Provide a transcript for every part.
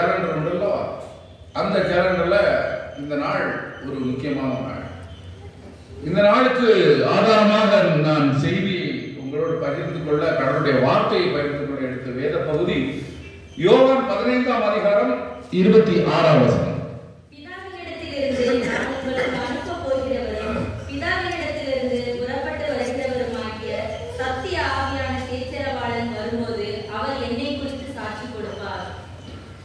Calendar உண்டல்லோ, அந்த கேலண்டர்ல இந்த நாள் ஒரு முக்கியமான நாள். இந்த நாளுக்கு ஆதாரமாக நான் செய்தி உங்களோடு பகிர்ந்து கொள்ள, கடவுளுடைய வார்த்தையை பகிர்ந்து கொள்ள எடுத்த வேத பகுதி யோவான் 15ஆம் அதிகாரம் 26ஆம் வசனம்.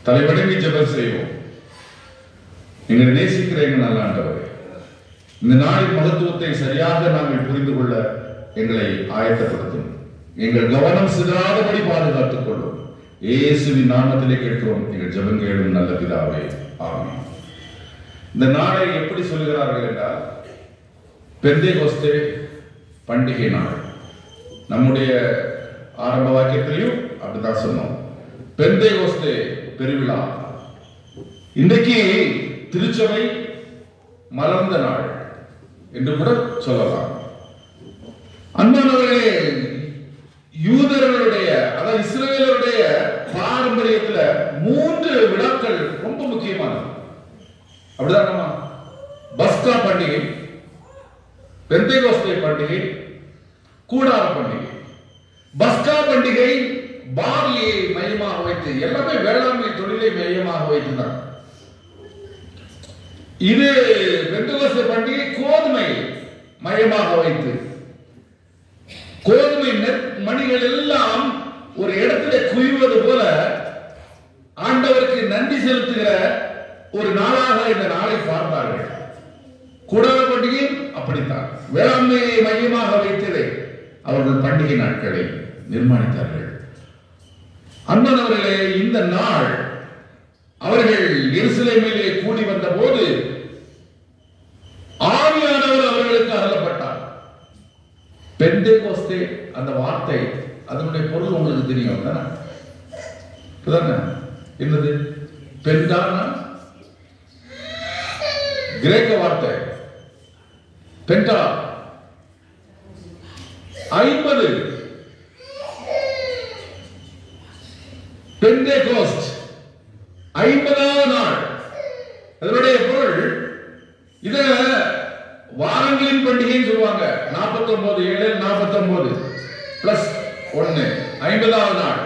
தலைவணங்கி ஜெபம் செய்வோம். எங்களை நேசிக்கிற எங்கள் நல்ல ஆண்டவரே, இந்த நாளின் மகத்துவத்தை சரியாக நாங்கள் புரிந்து கொள்ள எங்களை ஆயத்தப்படுத்தும். எங்கள் கவனம் சிதறாதபடி பாதுகாத்துக் கொள்ளும். இயேசுவின் நாமத்திலே கேட்கிறோம் எங்கள் ஜெபம் கேளும் நல்ல பிதாவே, ஆமென். இந்த நாளை எப்படி சொல்கிறார்கள் என்றால், பெந்தேகோஸ்தே பண்டிகை நாள். நம்முடைய ஆரம்ப வாக்கியத்திலையும் அப்படிதான் சொன்னோம். பெந்தேகோஸ்தே பெருவிழா. இன்றைக்கு திருச்சபை மலர்ந்த நாள் என்று கூட சொல்லலாம். அன்பானவர்களே, யூதர்களுடைய அதாவது இஸ்ரவேலருடைய பாரம்பரியத்தில் 3 விழாக்கள் ரொம்ப முக்கியமானது. அப்படிதானமா? பஸ்கா பண்டிகை, பெந்தேகோஸ்தே பண்டிகை, கூடார பண்டிகை. பஸ்கா பண்டிகை பார்லியை மையமாக வைத்து, எல்லாமே வேளாண்மை தொழிலை மையமாக வைத்துதான். இது பெந்தேகோஸ்தே பண்டிகை கோதுமை மையமாக வைத்து, கோதுமை மணிகள் எல்லாம் ஒரு இடத்துல குவிவது போல ஆண்டவருக்கு நன்றி செலுத்துகிற ஒரு நாளாக இந்த நாளை பார்த்தார்கள். கூடார பண்டிகையும் அப்படித்தான் வேளாண்மையை மையமாக வைத்ததை அவர்கள் பண்டிகை நாட்களை நிர்மாணித்தார்கள். அன்பானவர்களே, இந்த நாள் அவர்கள் எருசலேமிலே கூடி வந்த போது ஆவியானவர் அவர்களுக்கு அருளப்பட்டார். பெந்தேகோஸ்தே அந்த வார்த்தை, அதனுடைய பொருள் உங்களுக்கு தெரியும் தானே? என்னது? பெண்டானா கிரேக்க வார்த்தை, பெண்டா 50. பெந்தேகோஸ்ட் 50ஆவது நாள். அதனுடைய பொருள், இத வாரங்களின் பண்டிகைன்னு சொல்லுவாங்க. 49 7 49 பிளஸ் 1 50ஆவது நாள்.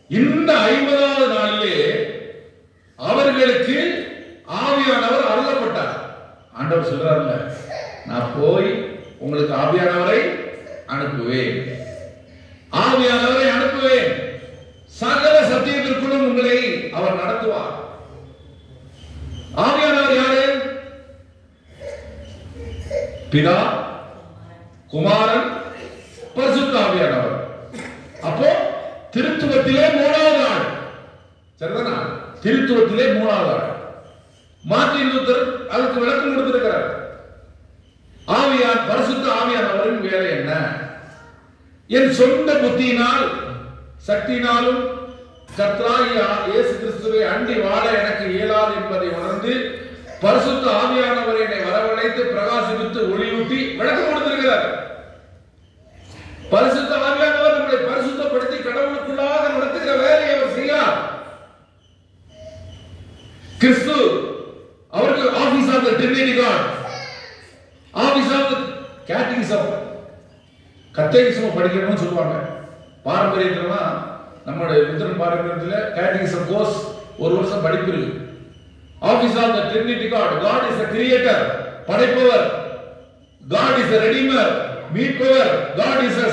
இந்த 50ஆவது நாளிலே அவர்களுக்கு ஆவியானவர் அருளப்பட்டார். ஆண்டவர் சொல்றாருல்ல, நான் போய் உங்களுக்கு ஆவியானவரை அனுப்புவேன், ஆவியானவரை அனுப்புவேன், சகல சத்தியத்திற்குள்ளும் உங்களை அவர் நடத்துவார். ஆவியானவர் யாரு? பிதா, குமாரன், பரிசுத்த ஆவியானவர். அப்போ திருத்துவத்திலே 3வது நாள். சரிதானா? திருத்துவத்திலே 3வது நாள். மார்ட்டின் லூத்தர் அதுக்கு விளக்கம் கொடுத்திருக்கிறார். ஆவியான் பரிசுத்த ஆவியானவரின் வேலை என்ன? என் சொந்த புத்தியினால் சக்தியினாலும் கர்த்தராகிய இயேசு கிறிஸ்துவை அண்டி வாழ எனக்கு இயலாது என்பதை உணர்ந்து பரிசுத்த ஆவியானவர் என்னை வரவழைத்து பிரகாசித்து ஒளியூட்டி விளக்கம் கொடுத்திருக்கிறார். பரிசுத்த ஆவியானவர் நம்மளை பரிசுத்தப்படுத்தி கடவுளுக்குள்ளாக நடத்துகிற வேலையை அவர் செய்யார். கிறிஸ்து அவருக்கு office of the Trinity God, office of the catechism, catechism படிக்கணும்னு சொல்லுவாங்க. பாரம்பரியத்துல நம்மளுடைய லுத்தரன் பாரம்பரியத்துல கேட்டகிசம் கோர்ஸ் 1 வருஷம் படிப்பு இருக்கு. Office of the Trinity God, God is a creator, படைப்பவர், God is a redeemer, மீட்பவர், God is a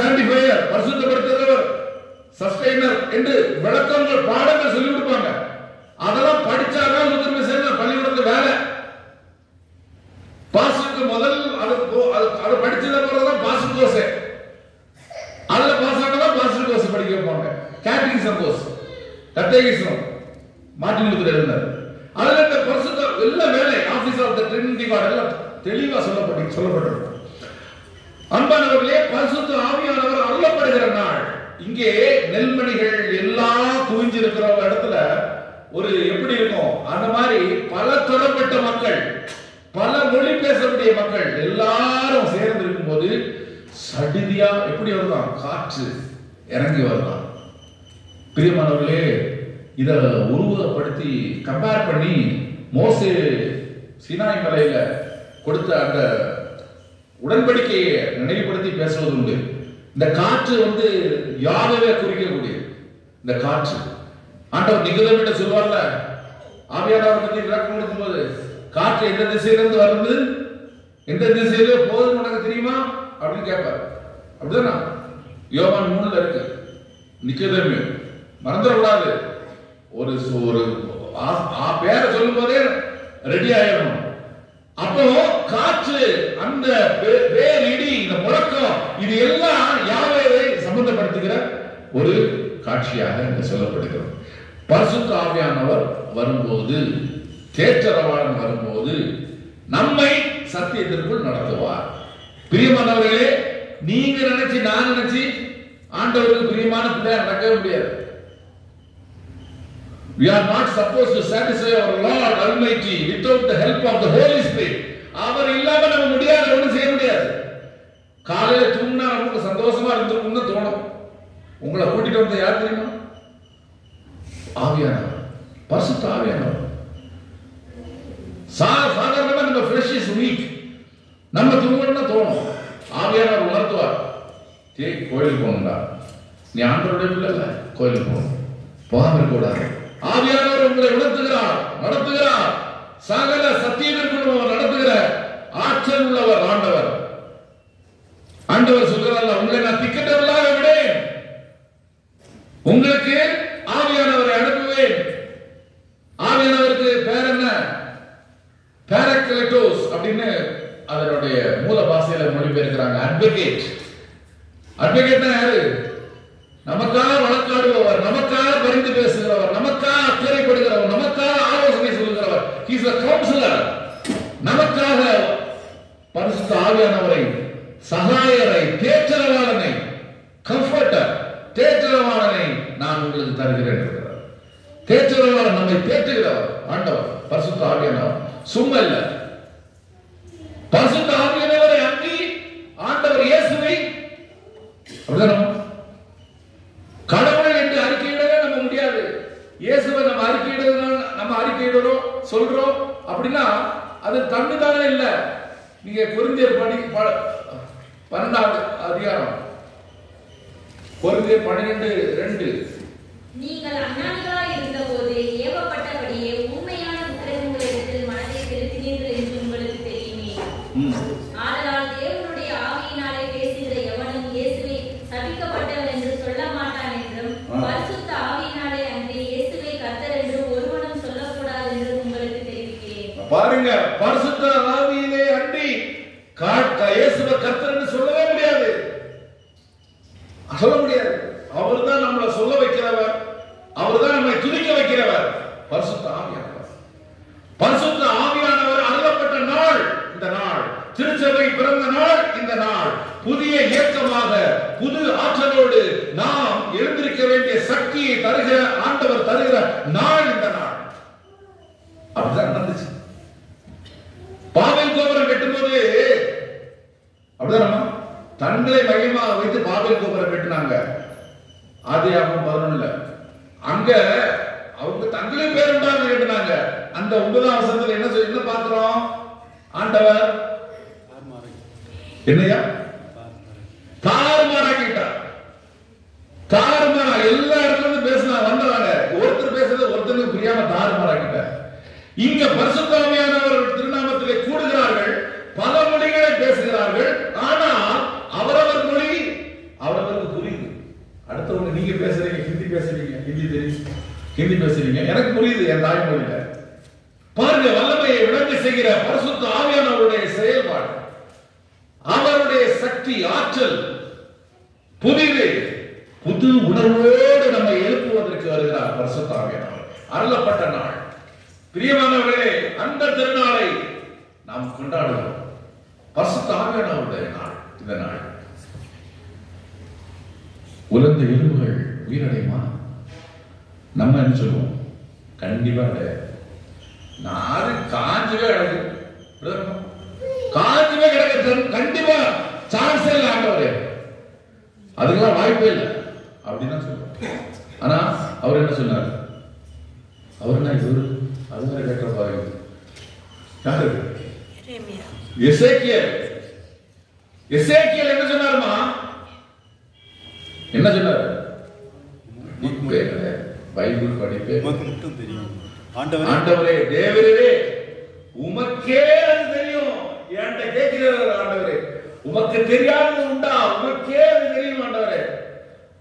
sanctifier, பரிசுத்தப்படுத்துகிறவர், சஸ்டைனர் என்று விளக்கங்கள் பாடங்கள் சொல்லி கொடுப்பாங்க. அதெல்லாம் படிச்சாதான் லுத்தரன் மிஷன் பள்ளிக்கூடத்துல வேலை. பாஸ்டருக்கு முதல் அது படிச்சத பிறகுதான் பாஸ்டர் கோர்ஸ், அதுல பாஸ் ஆனதான் பாஸ்டர் கோர்ஸ் படிக்க வைப்பாங்க. Catechism course, catechism Martin Luther எழுதினார். அதுல இந்த பரிசுத்த எல்லா வேலை office of the Trinity God எல்லாம் தெளிவா சொல்லப்பட்டிருக்கு. அன்பானவர்களே, பரிசுத்த ஆவியானவர் அருளப்படுகிற நாள். இங்கே நெல்மணிகள் எல்லாம் குவிஞ்சிருக்கிற இடத்துல ஒரு எப்படி இருக்கும், அந்த மாதிரி பல தரப்பட்ட மக்கள், பல மொழி பேசக்கூடிய மக்கள் எல்லாரும் சேர்ந்து இருக்கும் போது சடிதியா எப்படி வருதான், காற்று இறங்கி வருதான். பிரியமானவர்களே, இதை உருவகப்படுத்தி கம்பேர் பண்ணி மோசே சீனாய் மலையில கொடுத்த அந்த உடன்படிக்கையை நினைவுபடுத்தி பேசுவது உண்டு. இந்த காற்று யாகவே குறிக்கக்கூடியது. இந்த காற்று ஆண்டவர் நிகதமிட்ட சொல்வார்ல, ஆவியானவர் பற்றி விளக்கம் கொடுக்கும் போது, காற்று எந்த திசையிலிருந்து வருது, எந்த திசையில போகுது உனக்கு தெரியுமா அப்படின்னு கேட்பார். அப்படிதானா? யோவான் 3ல இருக்கு. நிக்கதேமு மறந்துடக்கூடாது. ஒரு பேரை சொல்லும் போதே ரெடி ஆயிடணும். அப்போ காற்று, அந்த பேரிடி, இந்த முழக்கம், இது எல்லாம் யாவேவை சம்பந்தப்படுத்துகிற ஒரு காட்சியாக இங்கு சொல்லப்படுகிறது. பரிசுத்த ஆவியானவர் வரும்போது, தேற்றரவாளன் வரும்போது நம்மை சத்தியத்திற்குள் நடத்துவார். பிரியமானவர்களே, நீங்க நினைச்சு நான் நினைச்சு ஆண்டவருக்கு பிரியமான பிள்ளையா நடக்கவே முடியாது. We are not supposed to satisfy our Lord Almighty without the help of the Holy Spirit. அவர் இல்லாம நம்ம முடியாது, ஒன்றும் செய்ய முடியாது. காலையில தூங்கினா நமக்கு சந்தோஷமா இருந்திருக்கும்னு தோணும். உங்களை கூட்டிட்டு வந்த யார் தெரியுமா? ஆவியானவர், பரிசுத்த ஆவியானவர். சாதாரணமா நம்ம ஃப்ரெஷ் இஸ் வீக், நம்ம தூங்கணும்னா தோணும். ஆவியானவர் உணர்த்துவார், கோயிலுக்கு போகணும்டா, நீ ஆண்டவருடைய பிள்ளை இல்ல, கோயிலுக்கு போகணும், போகாம இருக்க கூடாது. ஆவியானவர் உங்களை உணர்த்துகிறார், நடத்துகிறார். சகல சத்தியத்திற்குள் நடத்துகிற ஆற்றல் உள்ளவர் ஆண்டவர். ஆண்டவர் சொல்கிறார், உங்களை நான் திக்கற்றவர்களாக விடேன், உங்களுக்கு ஆவியானவரை அனுப்புவேன். ஆவியானவருக்கு பேர் என்ன? பாராக்ளிட்டோஸ் அப்படின்னு அதனுடைய மூல பாஷையில மொழிபெயர்க்கிறாங்க. அட்வொகேட். அட்வொகேட்னா யாரு? நமக்காக வழக்காடுபவர், நமக்காக பரிந்து பேசுகிறவர், நமக்காக அக்கறைப்படுகிறவர், நமக்காக ஆலோசனை சொல்லுகிறவர். He is a counselor. நமக்காக பரிசுத்த ஆவியானவரை, சகாயரை, தேற்றரவாளனை, கம்ஃபர்டர், தேற்றரவாளனை நான் உங்களுக்கு தருகிறேன் என்கிறார். தேற்றரவாளன் நம்மை தேற்றுகிறவர் ஆண்டவர் பரிசுத்த ஆவியானவர். சும்மா இல்ல, பரிசுத்த ஆவியானவரை அன்றி ஆண்டவர் இயேசுவை அப்படிதான் கடவுள் என்று அறிக்கையிடவே நம்ம முடியாது. இயேசுவை நம்ம அறிக்கையிடுறோம் சொல்றோம் அப்படின்னா அது தன்னுதானே இல்ல. நீங்க கொரிந்தியர் 12வது அதிகாரம், கொரிந்தியர் 12:2, நீங்கள் அஞ்ஞானிகளாய் இருந்தபோது ஏவப்பட்டபடியே உண்மையான விக்கிரகங்களிடத்தில் மனதை செலுத்தினீர்கள் என்று உங்களுக்கு தெரியுமே. ஆதலால் தேவனுடைய ஆவியினாலே பேசுகிற எவனும் இயேசுவை சபிக்கப்பட்டவர் என்று சொல்ல மாட்டான் என்றும், பரிசுத்த ஆவியினாலே அன்றி இயேசுவை கர்த்தர் என்று ஒருவனும் சொல்லக்கூடாது என்று உங்களுக்கு தெரிவிக்கிறேன். பாருங்க, பரிசுத்த ஆவியிலே அன்றி இயேசுவை கர்த்தர் என்று சொல்லவே முடியாது, சொல்ல முடியாது. அவர்தான் நம்மளை சொல்ல வைக்கிறவர், அவர்தான் நம்மை துதிக்க வைக்கிறவர், பரிசுத்த ஆவியானவர். பரிசுத்த ஆவியானவர் அருளப்பட்ட நாள் இந்த நாள், திருச்சபை பிறந்த நாள் இந்த நாள். புதிய இயக்கமாக, புது ஆற்றலோடு நாம் எழுந்திருக்க வேண்டிய சக்தியை தருகிற ஆண்டவர் தருகிற நாள் இந்த நாள். அப்படிதான் நடந்துச்சு. பாபேல் கோபுரம் கட்டும்போது அப்படிதான் தங்களை மையமாக வைத்து பாபேல் கோபுரம் கட்டினாங்க. ஆதியாகமம் 11ல அங்க அவங்க தங்களே பேர் உண்டாக கேட்டாங்க. அந்த 9ஆம் வசனத்துல என்ன பார்க்கிறோம்? ஆண்டவர் என்னையா தாறுமாறாக்கிட்டார். தாறுமாறா எல்லா இடத்துல பேசினா வந்தவங்க ஒருத்தர் பேசுறது ஒருத்தருக்கு புரியாம தாறுமாறாக்கிட்டார். இங்க பரிசுத்த ஆவியானவர் திருநாமத்திலே கூடுகிறார்கள், பல மொழிகளை பேசுகிறார்கள். ஆனால் அவரவர் மொழி அவரவருக்கு புரியுது. அடுத்தவங்க நீங்க பேசுறீங்க, ஹிந்தி பேசுறீங்க, ஹிந்தி தெரியும், ஹிந்தி பேசுறீங்க, எனக்கு புரியுது என் தாய்மொழியில. பாருங்க, வல்லமையை விளங்க செய்கிற பரிசுத்த ஆவியானவருடைய செயல்பாடு, அவருடைய சக்தி, ஆற்றல், புதிது புது உணர்வோடு நம்மை எழுப்புவதற்கு வருகிறார் பரிசுத்த ஆவியானவர். அருளப்பட்ட நாள். பிரியமானவர்களே, அந்த திருநாளை நாம் கொண்டாடுவோம். பரிசுத்த ஆவியானவருடைய நாள் இந்த நாள். உலர்ந்த எலும்புகள் உயிரடையுமா? நம்ம என்ன சொல்லுவோம்? கண்டிப்பா கிடையாது. நாது காஞ்சவே கிடக்கு, காஞ்சவே கிடக்கு, கண்டிப்பா சான்ஸ் இல்லை ஆண்டவரே, அதுக்கெல்லாம் வாய்ப்பே இல்லை அப்படின்னு சொல்லுவோம். ஆனா அவர் என்ன சொன்னார்? அவர்னா இவரு அது மாதிரி கேட்கிற பாருங்க. யாரு? எசேக்கியேல். எசேக்கியேல் என்ன சொன்னாருமா? என்ன சொன்னாரு? பைபிள் படிப்பேன் மட்டும் தெரியும். ஆண்டவரே தேவரே உமக்கே அது தெரியும். என்கிட்ட கேட்கிறார் ஆண்டவரே, உமக்கு தெரியாதது உண்டா? உமக்கே அது தெரியும் ஆண்டவரே.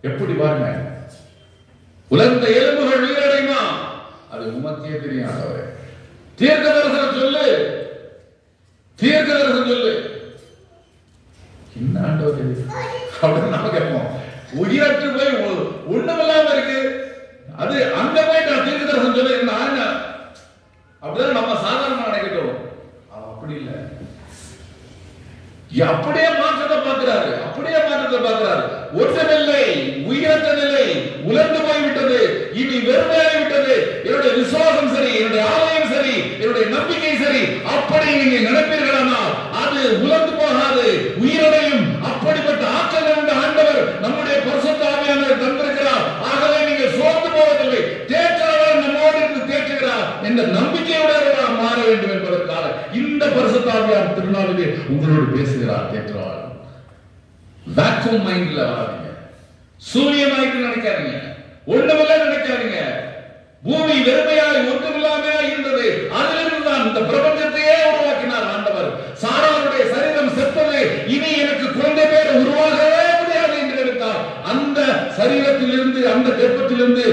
எப்படி பாருங்க, உலர்ந்த எலும்புகள் உயிரடையுமா? அது உமக்கே தெரியும் ஆண்டவரே. தீர்க்க தரிசனம் சொல்லு, தீர்க்க தரிசனம் சொல்லு. என்ன ஆண்டவரே அப்படின்னு நம்ம கேட்போம். உயிரற்று போய் ஒண்ணுமில்லாம இருக்கு, அது அங்க போய் நான் தீர்க்க தரிசனம் சொல்லு என்ன அப்படிதான் நம்ம சாதாரணமா நினைக்கிட்டோம். அப்படி இல்லை, அப்படியே மாற்றத்தை பார்க்கிறாரு, அப்படியே மாற்றத்தை பார்க்கிறாரு. ஒற்றமில்லை, உயிரற்ற நிலை, உலர்ந்து போய்விட்டது, இனி வெறுமையாகி விட்டது. என்னுடைய விசுவாசம் சரி, என்னுடைய ஆலயம் சரி, என்னுடைய நம்பிக்கை சரி, அப்படி நீங்க நினைப்பீர்களானால் அது உலர்ந்து போகாது, உயிரடையும். அப்படிப்பட்ட ஆற்றல் கொண்ட ஆண்டவர் நம்முடைய பரிசுத்த ஆவியானவர் தந்திருக்கிறார். ஆகவே நீங்க சோர்ந்து போவதில்லை, தேற்றவர் நம்மோடு இருந்து தேற்றுகிறார் என்ற நம்பிக்கையுடன் மாற வேண்டும் என்பதற்காக இந்த பரிசுத்த ஆவியார் திருநாளிலே உங்களோடு பேசுகிறார். தேற்றவாள் வேக்யூம் மைண்ட்ல வராதீங்க, சூரியமாயிட்டு நினைக்காதீங்க, ஒண்ணுமில்ல நினைக்காதீங்க. பூமி வெறுமையாய் ஒன்றுமில்லாம இருந்தது, அதிலிருந்து தான் இந்த பிரபஞ்சத்தையே உருவாக்கினார் ஆண்டவர். சாராளுடைய சரீரம் செத்தது, இனி எனக்கு குழந்தை பேர் உருவாகவே முடியாது என்று நினைத்தார். அந்த சரீரத்திலிருந்து, அந்த கர்ப்பத்திலிருந்து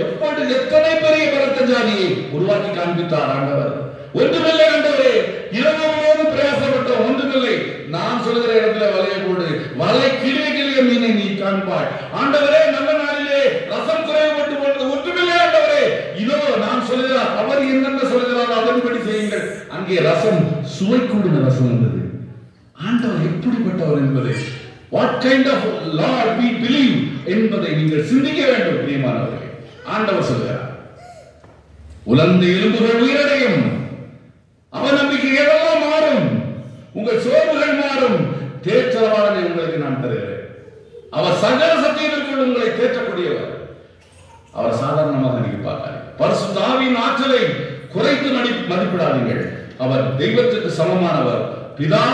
எப்படி எத்தனை பெரிய பரத்த ஜாதியை உருவாக்கி காண்பித்தார் ஆண்டவர். ஒன்றுமில்லை ஆண்டவரே, இரவு பிரயாசப்பட்டோம், ஒன்றுமில்லை. நான் சொல்லுகிற இடத்துல வலையை போடு, வலை கிளிய கிளிய மீனை நீ காண்பாய். ஆண்டவரே, நல்ல நாளிலே ரசம் குறைவுபட்டு போனது ஒன்றுமில்லை ஆண்டவரே. இதோ நான் சொல்லுகிறார், அவர் என்னென்ன சொல்லுகிறாரோ அதன்படி செய்யுங்கள். அங்கே ரசம் சுவை கூடின ரசம் வந்தது. ஆண்டவர் எப்படிப்பட்டவர் என்பதை, what kind of Lord we believe என்பதை நீங்கள் சிந்திக்க வேண்டும் பிரியமானவர்களே. ஆண்டவர் சொல்கிறார், உலர்ந்த எலும்புகள் உயிரடையும். அவநம்பிக்கை எதெல்லாம் மாறும், உங்கள் சோர்வுகள் மாறும். தேற்றவாளனை உங்களுக்கு நான் தருகிறேன். அவர் சகல சத்தியத்திற்குள் உங்களை தேற்றக்கூடியவர். அவர் சாதாரணமாக நீங்க பார்க்காதீங்க. பரிசுத்த ஆவியின் ஆற்றலை குறைத்து மதிப்பிடாதீர்கள். அவர் தெய்வத்துக்கு சமமானவர். பிதா,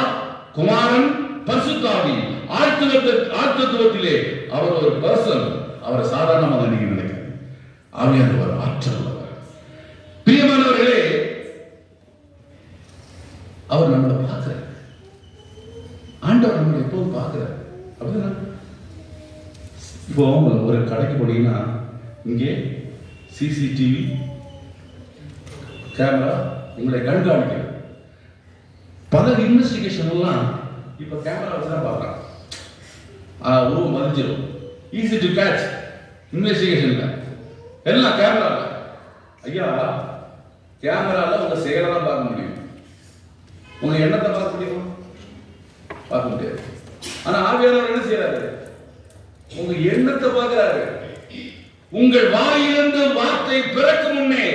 குமாரன், பரிசுத்த ஆவி ஆழ்த்துவத்திலே அவர் ஒரு பர்சன். அவரை சாதாரணமாக நீங்க நினைக்கிறீங்க. ஆவியானவர் ஆற்றல் உள்ளவர். பிரியமானவர்களே, அவர் நம்மளை பார்க்கிறார். ஆண்டவர் நம்மளை எப்போதும் பார்க்கிறார். அப்படிதான். இப்போ ஒரு கடைக்கு போனீங்கன்னா இங்கே சிசிடிவி கேமரா உங்களை கண்காணிக்கிறது. பல இன்வெஸ்டிகேஷன் எல்லாம் இப்ப கேமரா வச்சுதான் பார்க்கலாம். உருவம் மதிச்சிடும். Easy to catch. இன்வெஸ்டிகேஷன்ல எல்லாம் கேமரா. ஐயா, கேமரால உங்க செயலை தான் பார்க்க முடியும், உங்க எண்ணத்தை பார்க்க முடியுமா? பார்க்க முடியாது. ஆனா ஆவியானவர் என்ன செய்யறாரு? உங்க எண்ணத்தை பார்க்கிறாரு. உங்கள் வாயிலிருந்து வார்த்தை பிறக்கும் முன்னே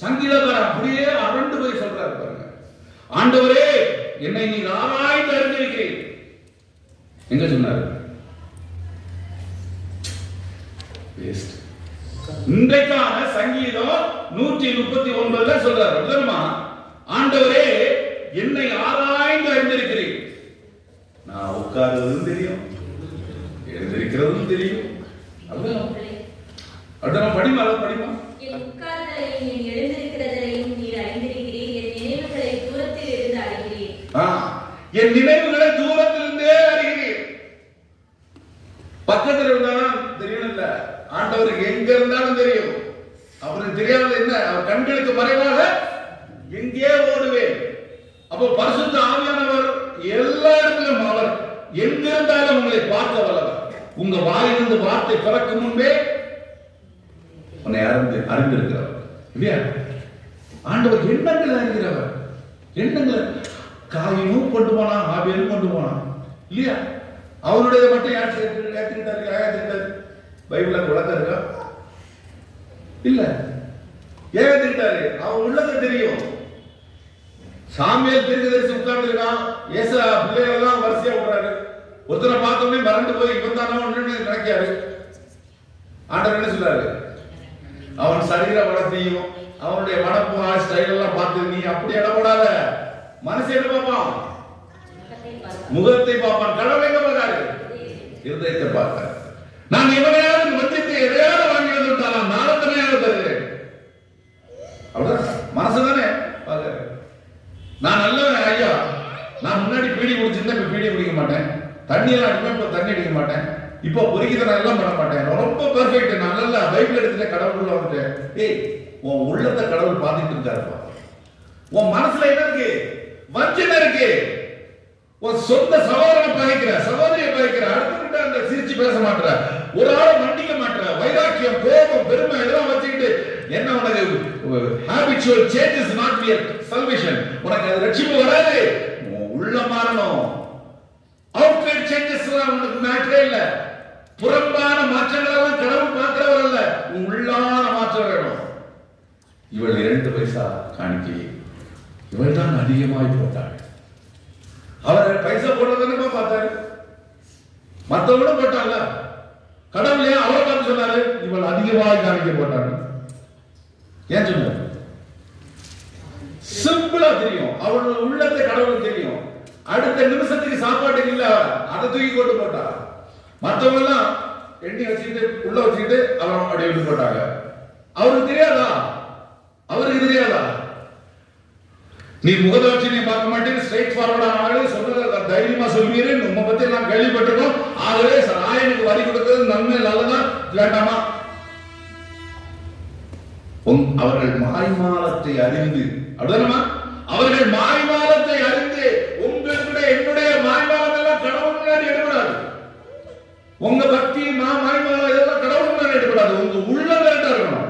சங்கீதக்காரர் அப்படியே அரண்டு போய் சொல்றாரு பாருங்க, ஆண்டவரே என்னை நீ ஆராய்ந்து அறிந்திருக்கிறீர். எங்க சொன்னாரு? இன்றைக்கான சங்கீதம் 139 சொல்றாரு. ஆண்டவரே என்னை ஆராய்ந்து அறிந்திருக்கிறீர். நான் உட்கார்றதும் தெரியும், எழுந்திருக்கிறதும் தெரியும். அப்படிதான் படிமா, அதை படிமா. என் உட்கார்தலையும் என் எழுந்திருக்கிறதையும் நீர் அறிந்திருக்கிறீர். என் நினைவுகளை தூரத்தில் இருந்து அறிகிறீர். என் நினைவுகளை தூரத்திலிருந்தே அறிகிறீர். பக்கத்தில் இருந்தாலும் தெரியும் இல்ல, ஆண்டவருக்கு எங்க இருந்தாலும் தெரியும். அவருக்கு தெரியாத என்ன? அவர் கண்களுக்கு மறைவாக எங்கே ஓடுவேன். அப்போ பரிசுத்த ஆவியானவர் எல்லா இடத்திலும் அவர் எங்கிருந்தாலும் உங்களை பார்க்க வல்லவர். உங்க வாயிலிருந்து வார்த்தை பிறக்கும் முன்பே உன்னை அறிந்திருக்கிறவர் இல்லையா? ஆண்டவர் எண்ணங்களை அறிகிறவர். எண்ணங்களை காயினும் கொண்டு போனா, ஆவியனும் கொண்டு போனான் இல்லையா? அவனுடைய மட்டும் ஏற்றுக்கிட்டாரு. பைபிள்ல விளக்கம் இருக்கா? இல்ல, ஏற்றுக்கிட்டாரு. அவன் உள்ளதை தெரியும். சாமியால் தீர்க்கதரிசி உட்கார்ந்து இருக்கான். ஏசா பிள்ளைகள் எல்லாம் வரிசையா விடுறாரு. ஒருத்தரை பார்த்தோன்னே மறந்து போய் இவன் தானே நினைக்காரு. ஆண்டவர் என்ன சொல்றாரு? அவன் சரீர வளத்தையும் அவனுடைய வடப்பு ஸ்டைல் எல்லாம் பார்த்து நீ அப்படி இடம் போடாத. மனசு என்ன பார்ப்பான்? முகத்தை பார்ப்பான். கடவுள் எங்க பார்க்காரு? இருதயத்தை பார்க்க. நான் எவனையாவது மத்தியத்தை எதையாவது வாங்கி வந்துட்டாலும் நாளத்தனையாவது தருகிறேன். அப்படிதான் மனசுதானே பார்க்க. நான் நல்லவன் ஐயா, நான் முன்னாடி பீடி குடிச்சிருந்தேன், இப்ப பீடி குடிக்க மாட்டேன். தண்ணி எல்லாம் அடிப்பேன், இப்ப தண்ணி அடிக்க மாட்டேன். இப்போ பொறுக்கிதனம் எல்லாம் பண்ண மாட்டேன். ரொம்ப பெர்ஃபெக்ட். நான் நல்லா பைபிள் எடுத்துட்டு கடவுள் வந்துட்டேன். ஏய், உன் உள்ளத்தை கடவுள் பார்த்துட்டு இருக்காருப்பா. உன் மனசுல என்ன இருக்கு? வஞ்சனை இருக்கு. உன் சொந்த சகோதரனை பகைக்கிற, சகோதரியை பகைக்கிற, அடுத்துக்கிட்ட அந்த சிரிச்சு பேச மாட்டேற, ஒரு ஆளை மன்னிக்க மாட்டேற, வைராக்கியம், கோபம், பெருமை இதெல்லாம் வச்சுக்கிட்டு என்ன உனக்கு habitual changes not your salvation. உனக்கு அது ரட்சிப்பு வராது. உள்ள மாறணும். அவுட்வேர்ட் சேஞ்சஸ் உனக்கு மேட்டரே இல்ல. புறம்பான மாற்றங்கள் எல்லாம் கடவுள் பார்க்கிறவர் அல்ல. உள்ளான மாற்றம் வேணும். இவள் 2 பைசா காணிக்கை இவள் தான் அதிகமாய் போட்டாள். அவர் பைசா போடுறதுன்னு பார்த்தாரு. மற்றவங்களும் போட்டாங்க. கடவுள் ஏன் அவரை பார்த்து சொன்னாரு இவள் அதிகமாய் காணிக்கை போட்டாங்க? ஏன் சொன்னாரு? சிம்பிளா தெரியும். அவளோட உள்ளத்தை கடவுளுக்கு தெரியும். அடுத்த நிமிஷத்துக்கு சாப்பாட்டுக்கு இல்ல, அதை தூக்கி கொண்டு போட்டா. மற்றவங்க எல்லாம் எண்ணி வச்சுக்கிட்டு உள்ள வச்சுக்கிட்டு அவன் அப்படி விட்டு போட்டாங்க. அவருக்கு தெரியாதா? அவருக்கு தெரியாதா? நீ முகதாட்சி நீ பார்க்க மாட்டேன்னு ஸ்ட்ரைட் ஃபார்வர்டான ஆளு சொன்னதை தைரியமா சொல்வீரு. உங்க பத்தி எல்லாம் கேள்விப்பட்டிருக்கோம். ஆகவே ராயனுக்கு வரி கொடுக்கிறது நன்மை நல்லதா வேண்டாமா? அவர்கள் மாய்மாலத்தை அறிந்து, அப்படிதானமா? அவர்கள் மாய்மாலத்தை அறிந்து, உங்களுடைய என்னுடைய மாய்மாலம் எல்லாம் கடவுள் முன்னாடி எடுபடாது. உங்க பக்தி மாய்மாலம் இதெல்லாம் கடவுள் முன்னாடி எடுபடாது. உங்க உள்ளம் கரெக்டா இருக்கணும்.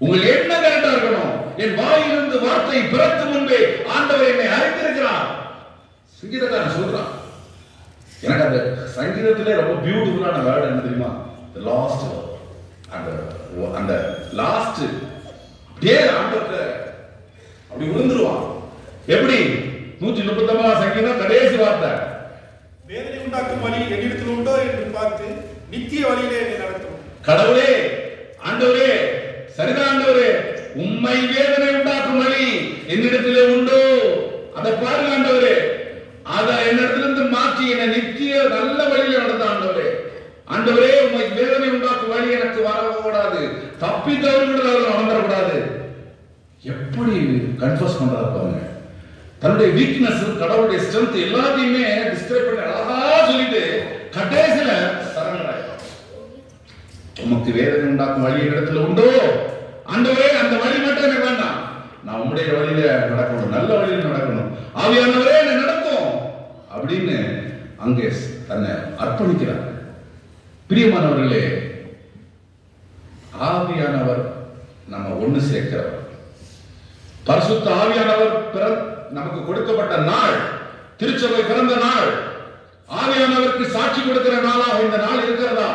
உங்கள் எண்ணம் கரெக்டா இருக்கணும். என் வாயிலிருந்து வார்த்தை பிறக்கு முன்பே ஆண்டவர் என்னை அறிந்திருக்கிறார். சங்கீதக்காரன் சொல்றான். எனக்கு அந்த சங்கீதத்திலே ரொம்ப பியூட்டிஃபுல்லான வேர்ட் என்ன தெரியுமா? the last அந்த லாஸ்ட் டே ஆண்டவர் அப்படி விழுந்துருவான். எப்படி? 139 சங்கீதம் கடைசி வார்த்தை, வேதனை உண்டாக்கும் வழி என்னிடத்தில் உண்டோ என்று பார்த்து நித்திய வழியிலே என்னை நடத்தும். கடவுளே, ஆண்டவரே, சரிதான் ஆண்டவரே, உம்மை வேதனை உண்டாக்கும் வழி என்னிடத்திலே உண்டோ? அதை பாருங்க ஆண்டவரே. அதை என்னிடத்திலிருந்து மாற்றி என்னை நித்திய நல்ல வழியில நடந்த ஆண்டவரே. ஆண்டவரே, உம்மை வேதனை உண்டாக்கும் வழி எனக்கு வரக்கூடாது. தப்பி தவறுகள் நடந்துடக்கூடாது. எப்படி கன்ஃபர்ஸ் பண்றாரு பாருங்க. தன்னுடைய வீக்னஸ், கடவுளுடைய ஸ்ட்ரென்த் எல்லாத்தையுமே டிஸ்கிரைப் பண்ணி அழகா சொல்லிட்டு கடைசியில சரண்டர் ஆயிடும். உமக்கு வேதனை உண்டாக்கும் வழி இடத்துல உண்டோ? ஆண்டவரே, அந்த வழி மட்டும் எனக்கு வேண்டாம். நான் உங்களுடைய வழியில நடக்கணும், நல்ல வழியில நடக்கணும். ஆவியானவரே என்னை நடக்கும் அப்படின்னு அங்கே தன்னை அர்ப்பணிக்கிறார். பிரியமானவர்களே, ஆவியானவர் நம்ம ஒண்ணு சேர்க்கிறவர். பரிசுத்த ஆவியானவர் நமக்கு கொடுக்கப்பட்ட நாள், திருச்சபை பிறந்த நாள், ஆவியானவருக்கு சாட்சி கொடுக்கிற நாளாக இந்த நாள் இருக்கிறதா?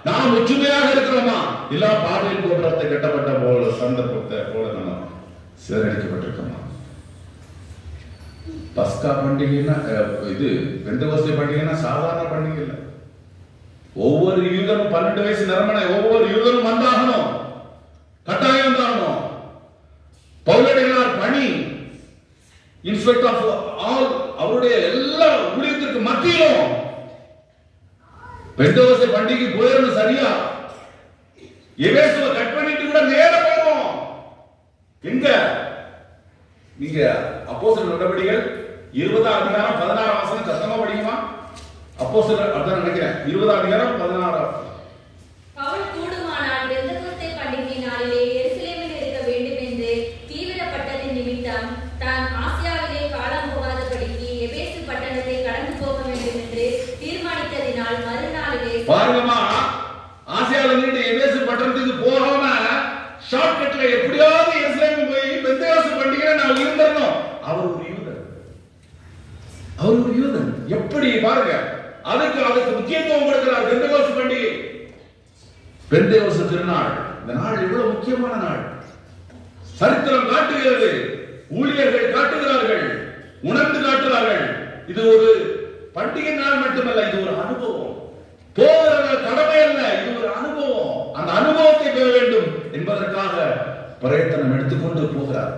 நாம் ஒற்றுமையாக இருக்கிறோமா? இல்ல பாதையில் கோபுரத்தை கட்டப்பட்ட போல சந்தர்ப்பத்தை போல நம்ம சிதறடிக்கப்பட்டிருக்கோமா? பஸ்கா பண்டிகைன்னா, இது பெந்தகோஸ்தே பண்டிகைன்னா சாதாரண பண்டிகை இல்லை. ஒவ்வொரு யூதனும் 12 வயசு நிரம்பின ஒவ்வொரு யூதனும் வந்தாகணும், கட்டாயம் வந்தாகணும். பவுலடிகளார் பணி இன்ஸ்பெக்ட் ஆஃப் ஆல் அவருடைய எல்லா ஊழியத்திற்கு மத்தியிலும் பெந்தகோஸ்தே பண்டிகை போயிருந்து சரியா எபேசுவை கட் பண்ணிட்டு கூட நேர போறோம். எங்க நீங்க அப்போஸ்தலர் நடவடிக்கைகள் 20ஆம் அதிகாரம் 16ஆம் வசனம் சத்தமா படிக்குமா? அப்போஸ்தலர் அதான் நினைக்கிறேன் 20ஆம் அதிகாரம் 16ஆம். பவுல் கூடுமானால் பெந்தகோஸ்தே பண்டிகை நாளிலே எருசலேமில் இருக்க வேண்டும் என்று தீவிரப்பட்டதின் நிமித்தம் தான் ஆசியாவிலே காலம் போகாதபடிக்கு எபேசு பட்டணத்தை கடந்து போக வேண்டும் என்று தீர்மானித்ததினால் மறுநாளிலே பாருங்கம்மா, ஆசியாவில இருந்து எபேசு பட்டணத்துக்கு போகாம ஷார்ட்கட்ல எப்படியாவது எருசலேம் போய் பெந்தகோஸ்தே பண்டிகையை நான் இருந்தறணும். அவர் ஒரு யூதன். எப்படி பாருங்க, அதுக்கு முக்கியத்துவம் கொடுக்கிறார். பெந்தகோஸ்தே பண்டிகை, பெந்தகோஸ்தே திருநாள். இந்த நாள் எவ்வளவு முக்கியமான நாள். சரித்திரம் காட்டுகிறது, ஊழியர்கள் காட்டுகிறார்கள், உணர்ந்து காட்டுகிறார்கள். இது ஒரு பண்டிகை நாள் மட்டுமல்ல, இது ஒரு அனுபவம். போகிற கடமை அல்ல, இது ஒரு அனுபவம். அந்த அனுபவத்தை பெற வேண்டும் பிரயத்தனம் எடுத்துக்கொண்டு போகிறார்.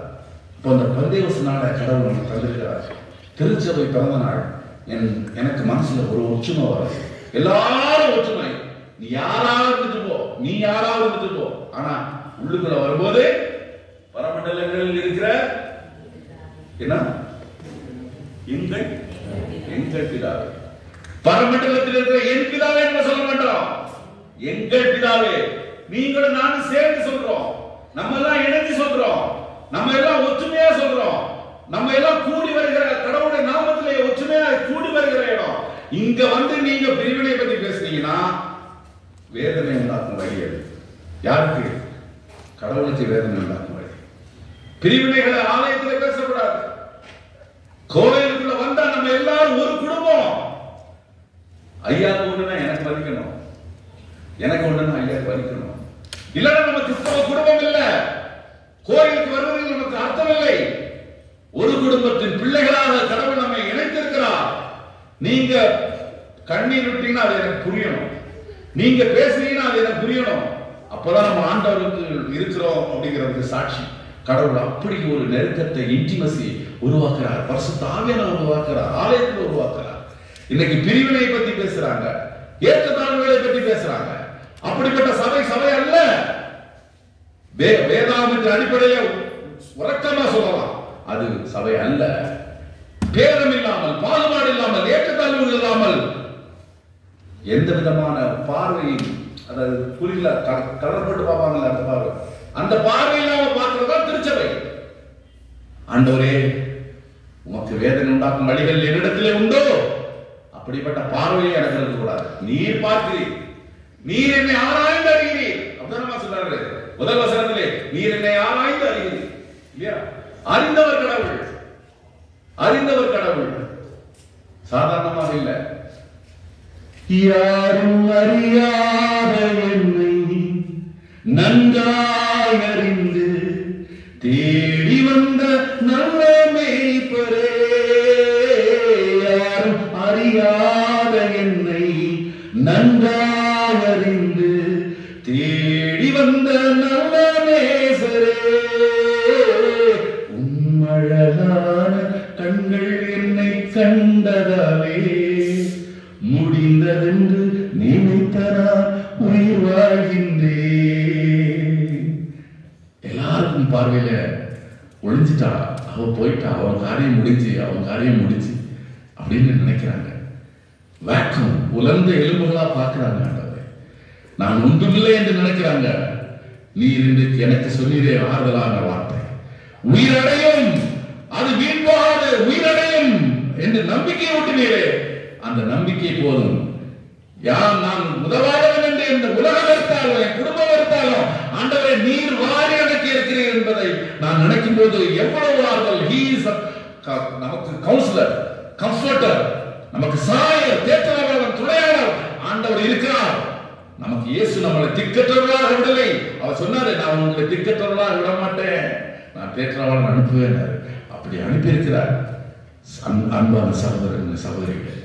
இப்போ அந்த பந்தேவச நாளை கடவுள் நமக்கு தந்திருக்கிறார். திருச்சபை பிறந்த நாள். எனக்கு மனசுல ஒரு ஒற்றுமை வரும். எல்லாரும் ஒற்றுமை. நீ யாராவது இருந்துட்டு போ, நீ யாராவது இருந்துட்டு போ. ஆனா உள்ளுக்குள்ள வரும்போது பரமண்டலங்களில் இருக்கிற என்ன எங்கள் பிதாவே, பரமண்டலத்தில் இருக்கிற என் பிதாவே என்று சொல்ல மாட்டோம். எங்கள் பிதாவே. நீங்களும் நானும் சேர்ந்து சொல்றோம். நம்ம எல்லாம் இணைந்து சொல்றோம். நம்ம எல்லாம் ஒற்றுமையா சொல்றோம். நம்ம எல்லாம் கூடி வருகிற கடவுளுடைய நாமத்திலே ஒற்றுமையா கூடி வருகிற இடம். இங்க வந்து நீங்க பிரிவினை பத்தி பேசுனீங்கன்னா வேதனை உண்டாக்கும் வழி அது. யாருக்கு? கடவுளுக்கு வேதனை உண்டாக்கும் வழி. பிரிவினைகளை ஆலயத்தில் பேசக்கூடாது. கோயிலுக்குள்ள வந்தா நம்ம எல்லாரும் ஒரு குடும்பம். ஐயாவுக்கு ஒண்ணுன்னா எனக்கு வலிக்கணும், எனக்கு ஒண்ணுன்னா ஐயாவுக்கு வலிக்கணும். இல்லைன்னா நம்ம கிறிஸ்தவ குடும்பம் இல்ல. கோயிலுக்கு வருவதில் நமக்கு அர்த்தம் இல்லை. ஒரு குடும்பத்தின் பிள்ளைகளாக கடவுள் நம்மை இணைத்திருக்கிறார். நீங்க கண்ணீர் விட்டீங்கன்னா அது எனக்கு புரியணும். நீங்க பேசுறீங்கன்னா அது எனக்கு புரியணும். அப்பதான் நம்ம ஆண்டவருக்கு இருக்கிறோம் அப்படிங்கிறதுக்கு சாட்சி. கடவுள் அப்படி ஒரு நெருக்கத்தை, இன்டிமசி உருவாக்குறார். பரிசுத்த ஆவியானவர் உருவாக்குறார். ஆலயத்தில் உருவாக்குறார். இன்னைக்கு பிரிவினை பத்தி பேசுறாங்க, ஏற்றத்தாழ்வுகளை பத்தி பேசுறாங்க. அப்படிப்பட்ட சபை அல்ல. வேதாகமத்தின் அடிப்படையில் உறக்கமா சொல்லலாம், அது சபை அல்ல. பேதம் இல்லாமல், பாகுபாடு இல்லாமல், ஏற்றத்தாழ்வுகள் இல்லாமல், எந்த விதமான பார்வையும், அதாவது புரியல கலர் போட்டு பார்ப்பாங்கல்ல அந்த பார்வை, அந்த பார்வை இல்லாம பார்க்கிறதா திருச்சபை. ஆண்டவரே, உமக்கு வேதனை உண்டாக்கும் வழிகள் என்னிடத்திலே உண்டோ? அப்படிப்பட்ட பார்வையை எனக்கு இருக்கக்கூடாது. நீர் பார்க்கிறீர், நீர் என்னை ஆராய்ந்து அறிகிறீர். அப்படிதான் சொல்றாரு முதல் வசனத்திலே, நீர் என்னை ஆராய்ந்து அறிகிறீர். இல்லையா? அறிந்தவர் கடவுள். அறிந்தவர் கடவுள் சாதாரணமாக இல்லை. யாரும் அறியாத என்னை நன்றாய் அறிந்து தேடி வந்த நல்ல மேய்ப்பரே. யாரும் அறியாத என்னை நன்றாய் அறிந்து தேடி வந்த நல்ல நேசரே. உம்மழகான கண்கள் என்னை கண்டதாலே முடிந்ததென்று நினைத்தனால் உயிர் வாழ்கின்றேன். எல்லாருக்கும் பார்வையில ஒளிஞ்சிட்டா, அவ போயிட்டா, அவன் காரியம் முடிஞ்சு அப்படின்னு நினைக்கிறாங்க. வேக்கம் உலர்ந்த எலும்புகளா பார்க்கிறாங்க. நான் ஒன்றுமில்லை என்று நினைக்கிறாங்க. நீர் இன்றைக்கு எனக்கு சொன்னீரே ஆறுதலான வார்த்தை, உயிரடையும், அது வீழ்வாது உயிரடையும் என்று நம்பிக்கை ஊட்டினீரே. அந்த நம்பிக்கை போதும். யார் நான் உதவாதவன் என்று இந்த உலகம் எடுத்தாலும், என் குடும்பம் எடுத்தாலும், ஆண்டவரே நீர் வாரி அடக்கி இருக்கிறீர் என்பதை நான் நினைக்கும் போது எவ்வளவு ஆறுதல். நமக்கு கவுன்சிலர், கம்ஃபர்டர், நமக்கு சாயர், தேற்றவாளர், துணையாளர் ஆண்டவர் இருக்கிறார். நமக்கு இயேசு நம்மளை திக்கற்றவர்களாக விடலை. அவர் சொன்னாரு, நான் உங்களை திக்கற்றவர்களாக விட மாட்டேன், நான் தேற்றவாளர் அனுப்புவேன். அப்படி அனுப்பியிருக்கிறார். அன்பான சகோதரர்கள், சகோதரிகள்,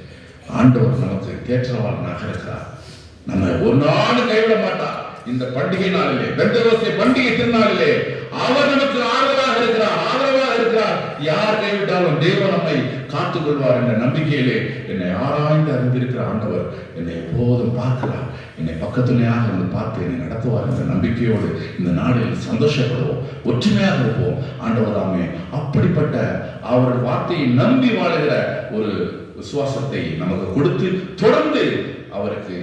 ஆண்டவர் நமக்கு தேற்றவாளனாக இருக்கிறார். நம்ம ஒரு நாள் கைவிட மாட்டார். இந்த பண்டிகை நாளிலே, பெந்தெகோஸ்தே பண்டிகை திருநாளிலே அவர் நமக்கு ஆதரவாக இருக்கிறார், ஆதரவாக இருக்கிறார். யார் கைவிட்டாலும் தேவன் நம்மை காத்துக் கொள்வார் என்ற நம்பிக்கையிலே என்னை ஆராய்ந்து அறிந்திருக்கிற ஆண்டவர் என்னை எப்போதும் பார்க்கிறார். என்னை பக்கத்துணையாக இருந்து பார்த்து என்னை நடத்துவார் என்ற நம்பிக்கையோடு இந்த நாளில் சந்தோஷப்படுவோம், ஒற்றுமையாக இருப்போம். ஆண்டவர் தாமே அப்படிப்பட்ட அவருடைய வார்த்தையை நம்பி வாழுகிற ஒரு விசுவாசத்தை நமக்கு கொடுத்து தொடர்ந்து அவருக்கு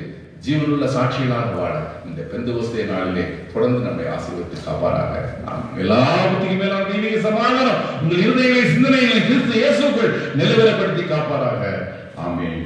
ஜீவனுள்ள சாட்சிகளாக வாழ இந்த பெந்தெகோஸ்தே நாளிலே தொடர்ந்து நம்மை ஆசீர்வதித்து காப்பாராக. நாம் எல்லாவற்றுக்கும் மேலான தெய்வீக சமாதானம் உங்கள் இருதயங்களை, சிந்தனைகளை கிறிஸ்து இயேசுக்குள் நிலவரப்படுத்தி காப்பாராக. ஆமென்.